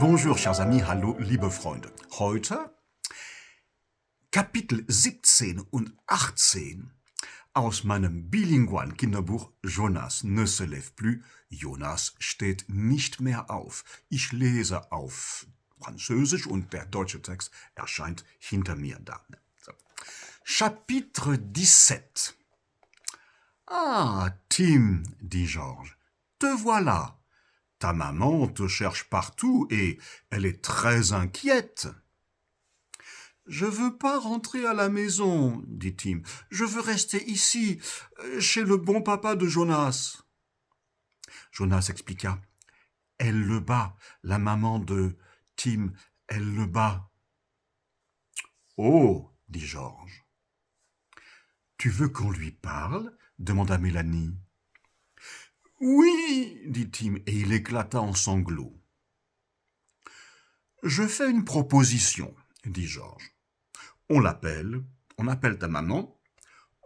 Bonjour, chers amis, hallo, liebe Freunde. Heute Kapitel 17 und 18 aus meinem bilingualen Kinderbuch Jonas ne se lève plus. Jonas steht nicht mehr auf. Ich lese auf Französisch und der deutsche Text erscheint hinter mir da. So. Chapitre 17. Ah, Tim, dit Georges, te voilà. Ta maman te cherche partout et elle est très inquiète. Je veux pas rentrer à la maison, dit Tim. Je veux rester ici, chez le bon papa de Jonas. Jonas expliqua. Elle le bat, la maman de Tim, elle le bat. Oh, dit Georges. Tu veux qu'on lui parle? Demanda Mélanie. Oui, dit Tim, et il éclata en sanglots. Je fais une proposition, dit Georges. On appelle ta maman,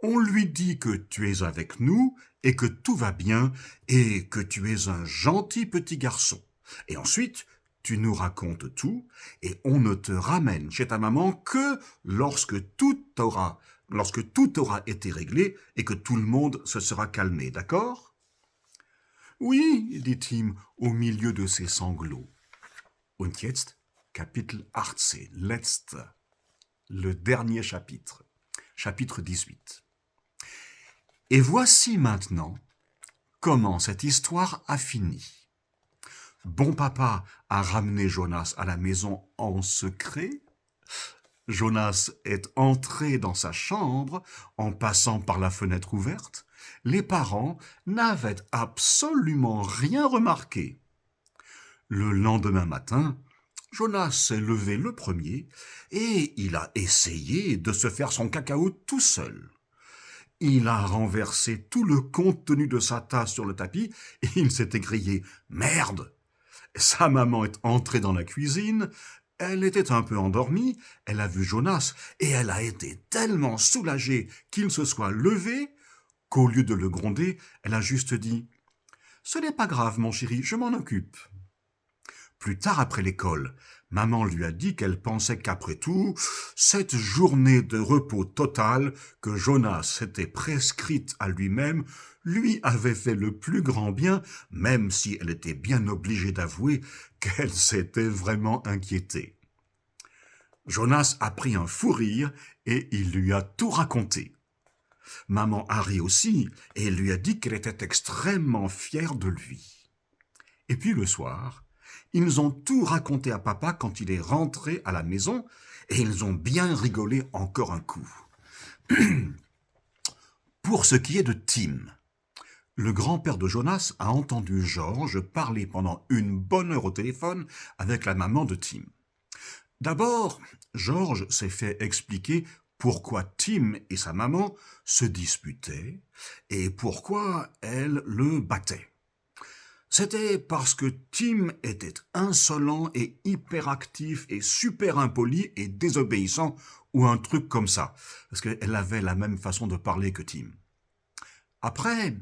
on lui dit que tu es avec nous et que tout va bien et que tu es un gentil petit garçon. Et ensuite, tu nous racontes tout et on ne te ramène chez ta maman que lorsque tout aura été réglé et que tout le monde se sera calmé, d'accord ? Oui, dit Tim au milieu de ses sanglots. Und jetzt, Kapitel 18, le dernier chapitre, chapitre 18. Et voici maintenant comment cette histoire a fini. Bon papa a ramené Jonas à la maison en secret. Jonas est entré dans sa chambre en passant par la fenêtre ouverte. Les parents n'avaient absolument rien remarqué. Le lendemain matin, Jonas s'est levé le premier et il a essayé de se faire son cacao tout seul. Il a renversé tout le contenu de sa tasse sur le tapis et il s'est écrié « Merde !» Sa maman est entrée dans la cuisine. Elle était un peu endormie, elle a vu Jonas et elle a été tellement soulagée qu'il se soit levé qu'au lieu de le gronder, elle a juste dit « Ce n'est pas grave, mon chéri, je m'en occupe. » Plus tard après l'école, maman lui a dit qu'elle pensait qu'après tout, cette journée de repos total que Jonas s'était prescrite à lui-même lui avait fait le plus grand bien, même si elle était bien obligée d'avouer qu'elle s'était vraiment inquiétée. Jonas a pris un fou rire et il lui a tout raconté. Maman a ri aussi et lui a dit qu'elle était extrêmement fière de lui. Et puis le soir, ils ont tout raconté à papa quand il est rentré à la maison et ils ont bien rigolé encore un coup. Pour ce qui est de Tim, le grand-père de Jonas a entendu Georges parler pendant une bonne heure au téléphone avec la maman de Tim. D'abord, Georges s'est fait expliquer pourquoi Tim et sa maman se disputaient et pourquoi elle le battait. C'était parce que Tim était insolent et hyperactif et super impoli et désobéissant ou un truc comme ça, parce qu'elle avait la même façon de parler que Tim. Après,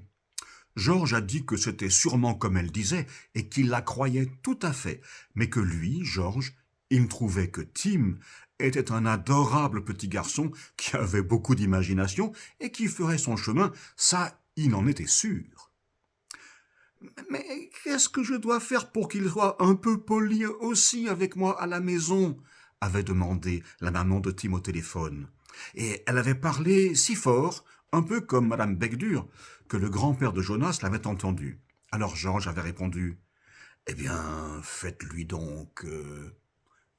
Georges a dit que c'était sûrement comme elle disait et qu'il la croyait tout à fait, mais que lui, Georges, il trouvait que Tim était un adorable petit garçon qui avait beaucoup d'imagination et qui ferait son chemin, ça, il en était sûr. « Mais qu'est-ce que je dois faire pour qu'il soit un peu poli aussi avec moi à la maison ?» avait demandé la maman de Tim au téléphone. Et elle avait parlé si fort, un peu comme Madame Becdur, que le grand-père de Jonas l'avait entendu. Alors Georges avait répondu « Eh bien, faites-lui donc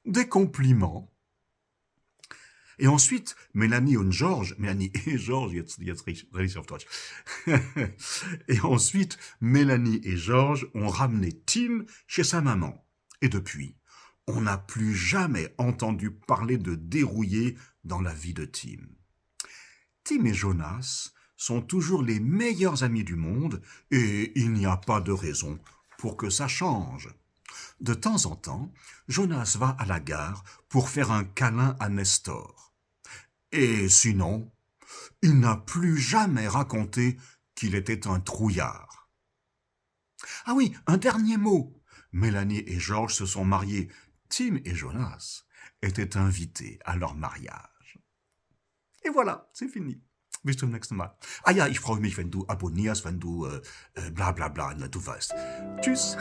des compliments. » Et ensuite, Mélanie et Georges, jetzt rede ich auf Deutsch. Et ensuite, Mélanie et Georges ont ramené Tim chez sa maman. Et depuis, on n'a plus jamais entendu parler de dérouillé dans la vie de Tim. Tim et Jonas sont toujours les meilleurs amis du monde et il n'y a pas de raison pour que ça change. De temps en temps, Jonas va à la gare pour faire un câlin à Nestor. Et sinon, il n'a plus jamais raconté qu'il était un trouillard. Ah oui, un dernier mot. Mélanie et Georges se sont mariés. Tim et Jonas étaient invités à leur mariage. Et voilà, c'est fini. Bis zum nächsten Mal. Ah ja, ich freue mich, wenn du abonnierst, wenn du bla bla bla, du weißt. Tschüss.